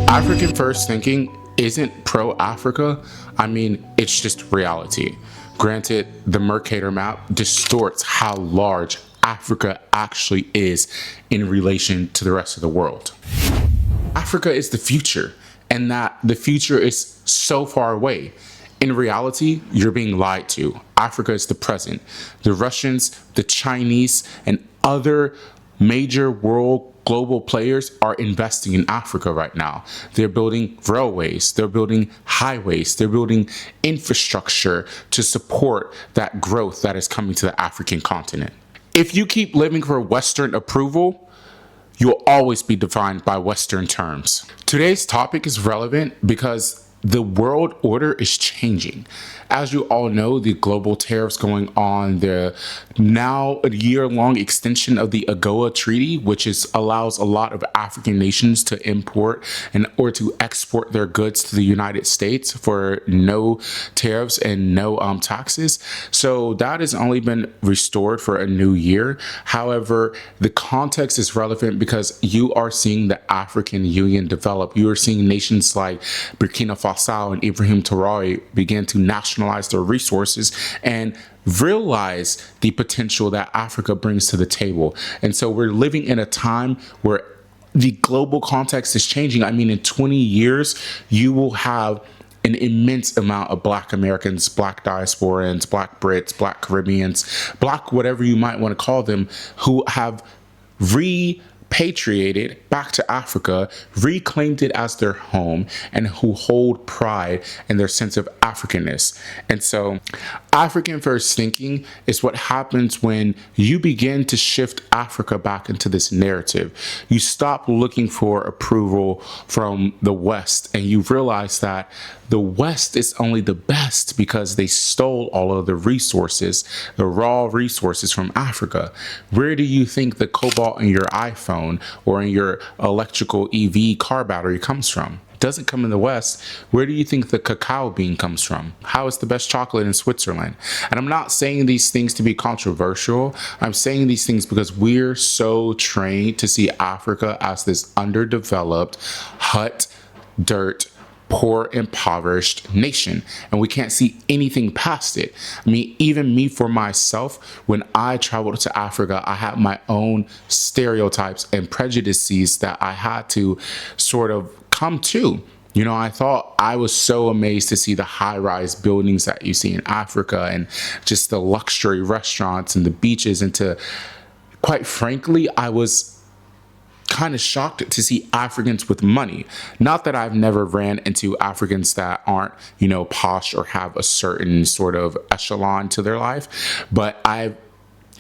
African first thinking isn't pro-Africa. I mean, it's just reality. Granted, the Mercator map distorts how large Africa actually is in relation to the rest of the world. Africa is the future, and that the future is so far away. In reality, you're being lied to. Africa is the present. The Russians, the Chinese, and other major world global players are investing in Africa right now. They're building railways, they're building highways, they're building infrastructure to support that growth that is coming to the African continent. If you keep living for Western approval, you'll always be defined by Western terms. Today's topic is relevant because the world order is changing. As you all know, the global tariffs going on, the now a year-long extension of the AGOA Treaty, which allows a lot of African nations to import or to export their goods to the United States for no tariffs and no taxes. So that has only been restored for a new year. However, the context is relevant because you are seeing the African Union develop. You are seeing nations like Burkina Faso and Ibrahim Traoré begin to nationalize their resources and realize the potential that Africa brings to the table. And so we're living in a time where the global context is changing. I mean, in 20 years, you will have an immense amount of Black Americans, Black diasporans, Black Brits, Black Caribbeans, Black whatever you might want to call them, who have repatriated back to Africa, reclaimed it as their home, and who hold pride in their sense of Africanness. And so African first thinking is what happens when you begin to shift Africa back into this narrative. You stop looking for approval from the West, and you realize that the West is only the best because they stole all of the resources, the raw resources from Africa. Where do you think the cobalt in your iPhone or in your electrical EV car battery comes from? It doesn't come in the West. Where do you think the cacao bean comes from? How is the best chocolate in Switzerland? And I'm not saying these things to be controversial. I'm saying these things because we're so trained to see Africa as this underdeveloped, hut, dirt, poor, impoverished nation, and we can't see anything past it. I mean, even me, for myself, when I traveled to Africa, I had my own stereotypes and prejudices that I had to sort of come to. You know, I thought I was so amazed to see the high-rise buildings that you see in Africa and just the luxury restaurants and the beaches, and quite frankly, I was kind of shocked to see Africans with money. Not that I've never ran into Africans that aren't, posh or have a certain sort of echelon to their life, but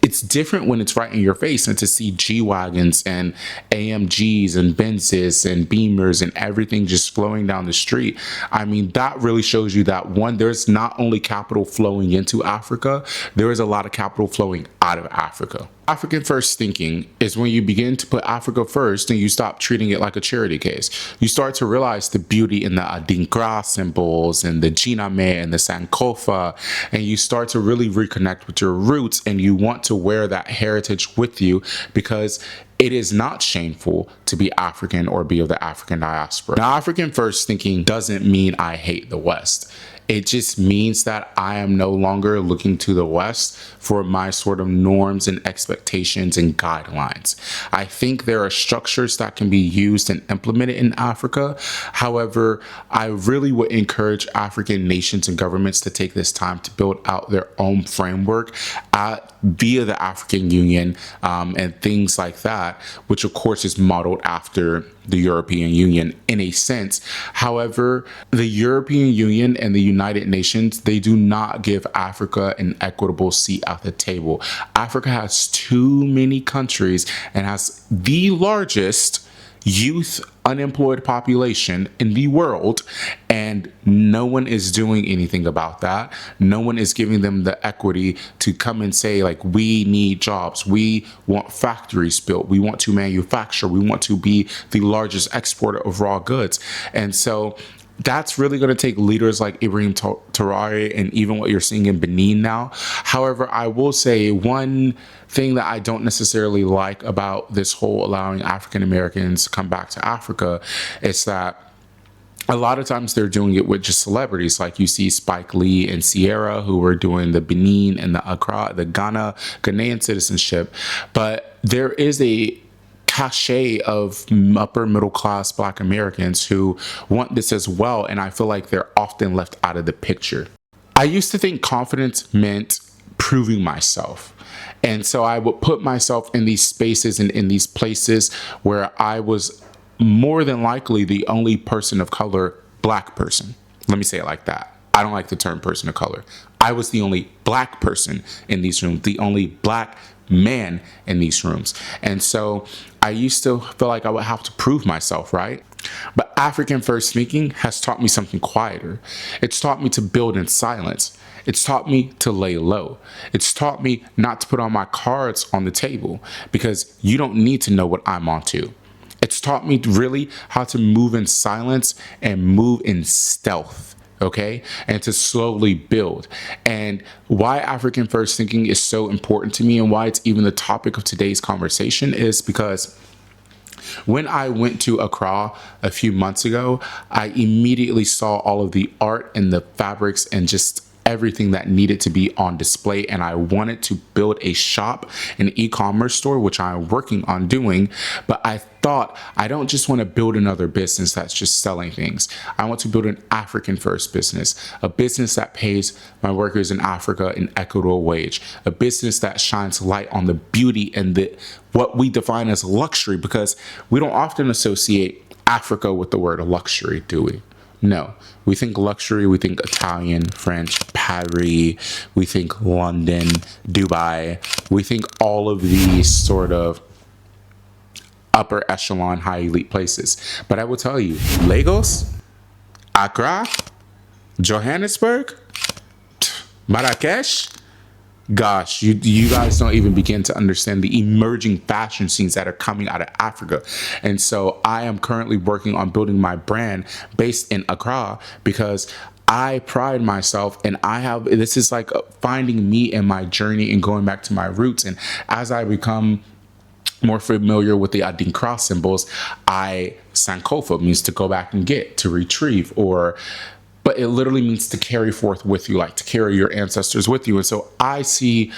it's different when it's right in your face, and to see G-Wagons and AMGs and Benzes and Beamers and everything just flowing down the street. I mean, that really shows you that, one, there's not only capital flowing into Africa, there is a lot of capital flowing out of Africa. African first thinking is when you begin to put Africa first and you stop treating it like a charity case. You start to realize the beauty in the Adinkra symbols and the Jiname and the Sankofa, and you start to really reconnect with your roots, and you want to wear that heritage with you because it is not shameful to be African or be of the African diaspora. Now, African first thinking doesn't mean I hate the West. It just means that I am no longer looking to the West for my sort of norms and expectations and guidelines. I think there are structures that can be used and implemented in Africa. However, I really would encourage African nations and governments to take this time to build out their own framework via the African Union and things like that, which of course is modeled after the European Union in a sense. However, the European Union and the United Nations, they do not give Africa an equitable seat at the table. Africa has too many countries and has the largest youth unemployed population in the world, and no one is doing anything about that. No one is giving them the equity to come and say, like, we need jobs, we want factories built, we want to manufacture, we want to be the largest exporter of raw goods. And so that's really going to take leaders like Ibrahim Traore and even what you're seeing in Benin now. However, I will say one thing that I don't necessarily like about this whole allowing African Americans to come back to Africa is that a lot of times they're doing it with just celebrities. Like you see Spike Lee and Sierra, who were doing the Benin and the Accra, the Ghanaian citizenship. But there is a cachet of upper middle class Black Americans who want this as well. And I feel like they're often left out of the picture. I used to think confidence meant proving myself. And so I would put myself in these spaces and in these places where I was more than likely the only person of color, Black person. Let me say it like that. I don't like the term person of color. I was the only Black person in these rooms, the only Black man in these rooms. And so I used to feel like I would have to prove myself, right? But African first thinking has taught me something quieter. It's taught me to build in silence. It's taught me to lay low. It's taught me not to put all my cards on the table because you don't need to know what I'm onto. It's taught me really how to move in silence and move in stealth, okay? And to slowly build. And why African first thinking is so important to me and why it's even the topic of today's conversation is because when I went to Accra a few months ago, I immediately saw all of the art and the fabrics and just everything that needed to be on display. And I wanted to build a shop, an e-commerce store, which I'm working on doing. But I thought I don't just want to build another business that's just selling things. I want to build an African first business, a business that pays my workers in Africa an equitable wage, a business that shines light on the beauty and the what we define as luxury, because we don't often associate Africa with the word luxury, do we? No, we think luxury, we think Italian, French, Paris, we think London, Dubai, we think all of these sort of upper echelon, high elite places. But I will tell you, Lagos, Accra, Johannesburg, Marrakesh, gosh, you guys don't even begin to understand the emerging fashion scenes that are coming out of Africa. And so I am currently working on building my brand based in Accra because I pride myself and this is like finding me in my journey and going back to my roots. And as I become more familiar with the Adinkra symbols, Sankofa means to go back and get, to retrieve, but it literally means to carry forth with you, like to carry your ancestors with you. And so I see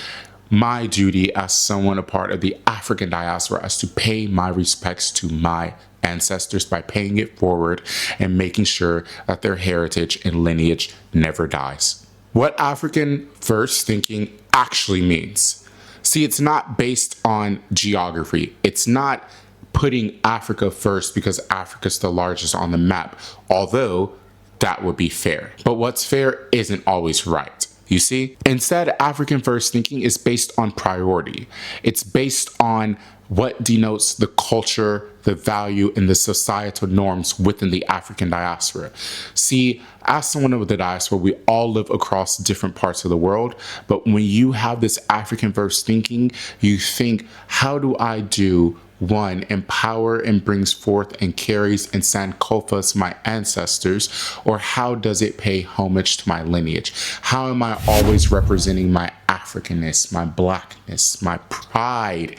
my duty as someone a part of the African diaspora as to pay my respects to my ancestors by paying it forward and making sure that their heritage and lineage never dies. What African first thinking actually means. See, it's not based on geography. It's not putting Africa first because Africa's the largest on the map, although that would be fair. But what's fair isn't always right. You see? Instead, African first thinking is based on priority. It's based on what denotes the culture, the value, and the societal norms within the African diaspora. See, as someone of the diaspora, we all live across different parts of the world. But when you have this African first thinking, you think, how do I do one, empower and brings forth and carries and sankofas my ancestors, or how does it pay homage to my lineage? How am I always representing my Africanness, my Blackness, my pride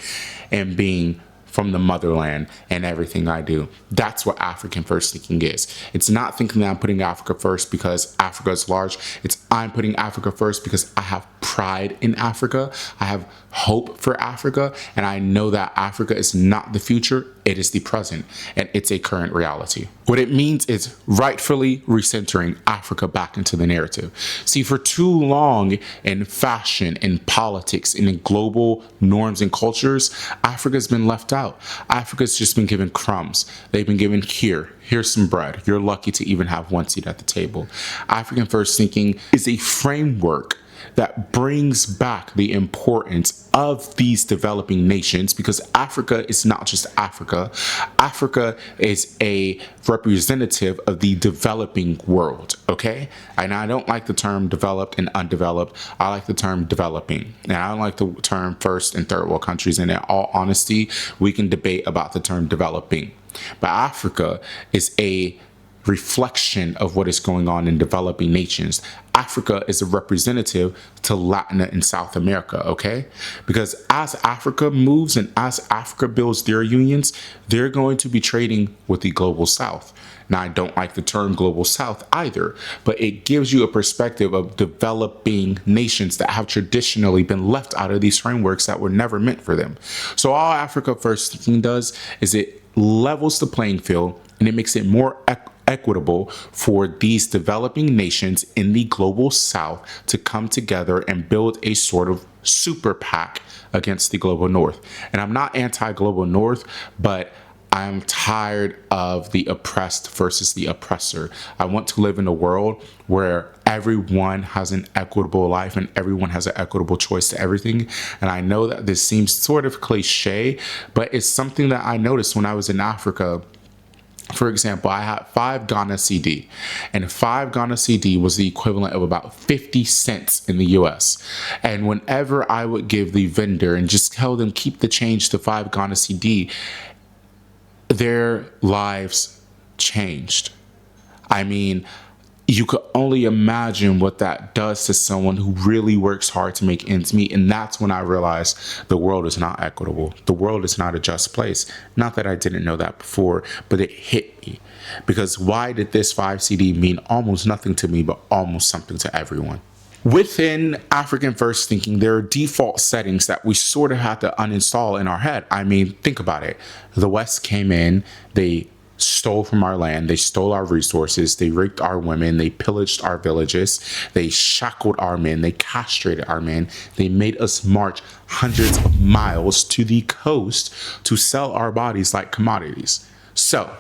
in being from the motherland and everything I do? That's what African first thinking is. It's not thinking that I'm putting Africa first because Africa is large. It's I'm putting Africa first because I have pride in Africa. I have hope for Africa. And I know that Africa is not the future. It is the present. And it's a current reality. What it means is rightfully recentering Africa back into the narrative. See, for too long in fashion, in politics, and in global norms and cultures, Africa's been left out. Africa's just been given crumbs. They've been given here's some bread. You're lucky to even have one seat at the table. African first thinking is a framework that brings back the importance of these developing nations, because Africa is not just Africa. Africa is a representative of the developing world, okay? And I don't like the term developed and undeveloped. I like the term developing. And I don't like the term first and third world countries. And in all honesty, we can debate about the term developing. But Africa is a reflection of what is going on in developing nations. Africa is a representative to Latin and South America, okay? Because as Africa moves and as Africa builds their unions, they're going to be trading with the global South. Now, I don't like the term global South either, but it gives you a perspective of developing nations that have traditionally been left out of these frameworks that were never meant for them. So all Africa First Thinking does is it levels the playing field and it makes it more equitable for these developing nations in the global South to come together and build a sort of super PAC against the global North. And I'm not anti-global North, but I'm tired of the oppressed versus the oppressor. I want to live in a world where everyone has an equitable life and everyone has an equitable choice to everything. And I know that this seems sort of cliche, but it's something that I noticed when I was in Africa. For example, I had 5 Ghana CD, and 5 Ghana CD was the equivalent of about 50 cents in the US. And whenever I would give the vendor and just tell them keep the change to 5 Ghana CD, their lives changed. I mean, you could only imagine what that does to someone who really works hard to make ends meet. And that's when I realized the world is not equitable. The world is not a just place. Not that I didn't know that before, but it hit me. Because why did this 5 CD mean almost nothing to me, but almost something to everyone? Within African First Thinking, there are default settings that we sort of have to uninstall in our head. I mean, think about it. The West came in, they stole from our land, they stole our resources, they raped our women, they pillaged our villages, they shackled our men, they castrated our men, they made us march hundreds of miles to the coast to sell our bodies like commodities. So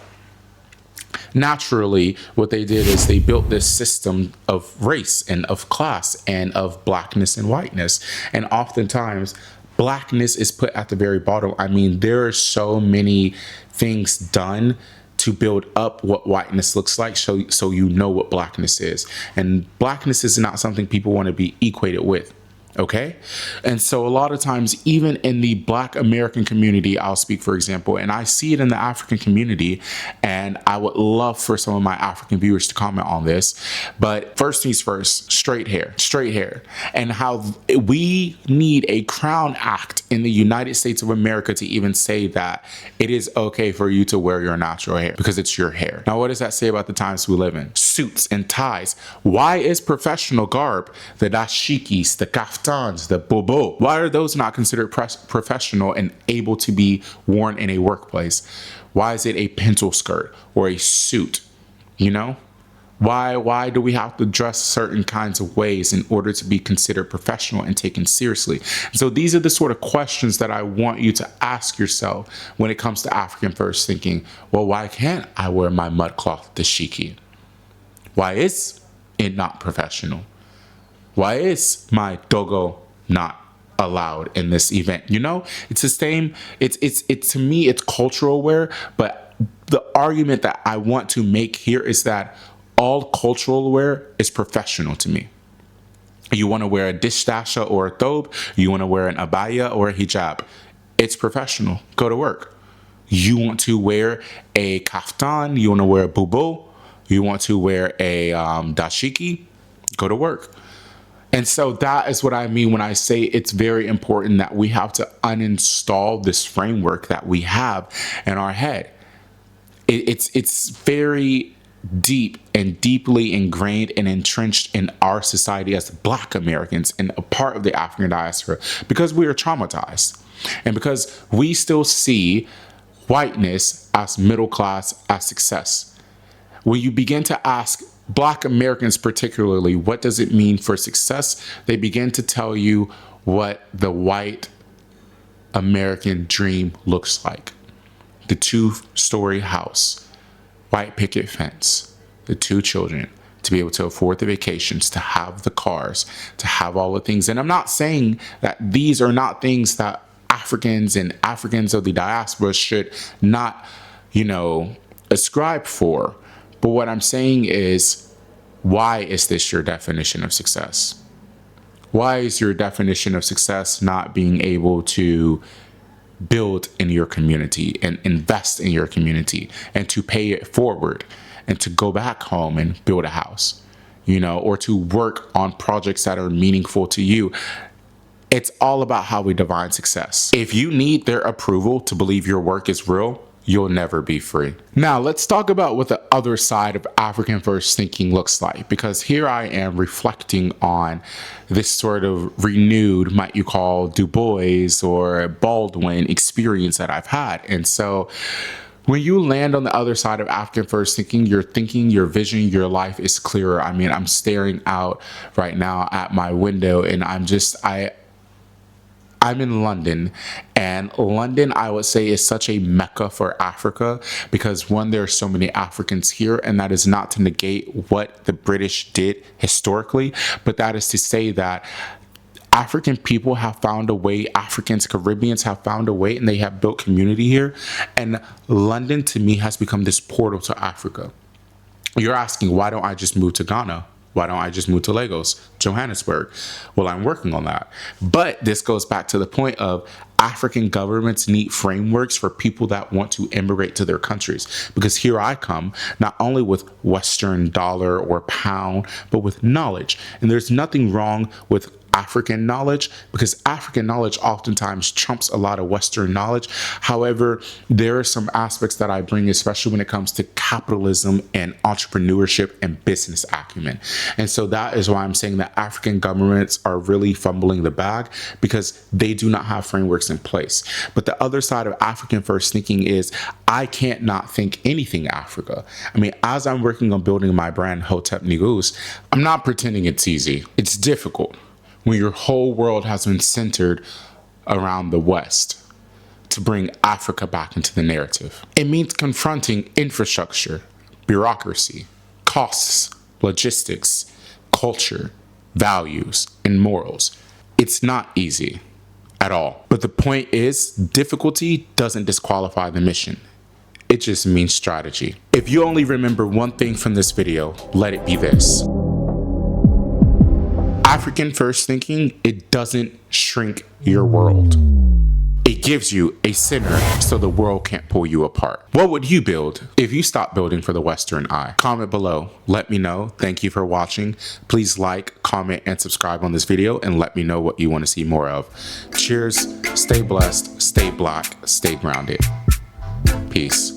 naturally, what they did is they built this system of race and of class and of blackness and whiteness. And oftentimes, blackness is put at the very bottom. I mean, there are so many things done to build up what whiteness looks like, so you know what blackness is. And blackness is not something people want to be equated with. Okay. And so a lot of times, even in the Black American community, I'll speak, for example, and I see it in the African community, and I would love for some of my African viewers to comment on this. But first things first, straight hair, and how we need a Crown Act in the United States of America to even say that it is okay for you to wear your natural hair because it's your hair. Now, what does that say about the times we live in? Suits and ties. Why is professional garb, the dashikis, the kaftans, the bobo, why are those not considered professional and able to be worn in a workplace? Why is it a pencil skirt or a suit? You know, why do we have to dress certain kinds of ways in order to be considered professional and taken seriously? So these are the sort of questions that I want you to ask yourself when it comes to African First Thinking. Well, why can't I wear my mudcloth dashiki? Why is it not professional? Why is my dogo not allowed in this event? You know, it's the same. It's to me, it's cultural wear. But the argument that I want to make here is that all cultural wear is professional to me. You want to wear a dishdasha or a thobe, you want to wear an abaya or a hijab, it's professional. Go to work. You want to wear a kaftan, you want to wear a bubo, you want to wear a dashiki, go to work. And so that is what I mean when I say it's very important that we have to uninstall this framework that we have in our head. It's very deep and deeply ingrained and entrenched in our society as Black Americans and a part of the African diaspora because we are traumatized and because we still see whiteness as middle class, as success. When you begin to ask Black Americans particularly, what does it mean for success? They begin to tell you what the white American dream looks like. The 2-story house, white picket fence, the 2 children, to be able to afford the vacations, to have the cars, to have all the things. And I'm not saying that these are not things that Africans and Africans of the diaspora should not, ascribe for. But what I'm saying is, why is this your definition of success? Why is your definition of success not being able to build in your community and invest in your community and to pay it forward and to go back home and build a house, or to work on projects that are meaningful to you. It's all about how we define success. If you need their approval to believe your work is real, you'll never be free. Now, let's talk about what the other side of African first thinking looks like, because here I am reflecting on this sort of renewed, might you call Du Bois or Baldwin experience that I've had. And so when you land on the other side of African first thinking, your vision, your life is clearer. I mean, I'm staring out right now at my window and I'm in London, and London, I would say, is such a mecca for Africa because, one, there are so many Africans here, and that is not to negate what the British did historically, but that is to say that African people have found a way, Africans, Caribbeans have found a way, and they have built community here. And London, to me, has become this portal to Africa. You're asking, why don't I just move to Ghana? Why don't I just move to Lagos, Johannesburg? Well, I'm working on that. But this goes back to the point of African governments need frameworks for people that want to immigrate to their countries. Because here I come, not only with Western dollar or pound, but with knowledge. And there's nothing wrong with African knowledge, because African knowledge oftentimes trumps a lot of Western knowledge. However, there are some aspects that I bring, especially when it comes to capitalism and entrepreneurship and business acumen. And so that is why I'm saying that African governments are really fumbling the bag, because they do not have frameworks in place. But the other side of African first thinking is I can't not think anything Africa. I mean, as I'm working on building my brand Hotep Negus, I'm not pretending it's easy. It's difficult when your whole world has been centered around the West to bring Africa back into the narrative. It means confronting infrastructure, bureaucracy, costs, logistics, culture, values, and morals. It's not easy at all. But the point is, difficulty doesn't disqualify the mission. It just means strategy. If you only remember one thing from this video, let it be this. African first thinking, it doesn't shrink your world. It gives you a center so the world can't pull you apart. What would you build if you stopped building for the Western eye? Comment below. Let me know. Thank you for watching. Please like, comment, and subscribe on this video and let me know what you want to see more of. Cheers. Stay blessed. Stay black. Stay grounded. Peace.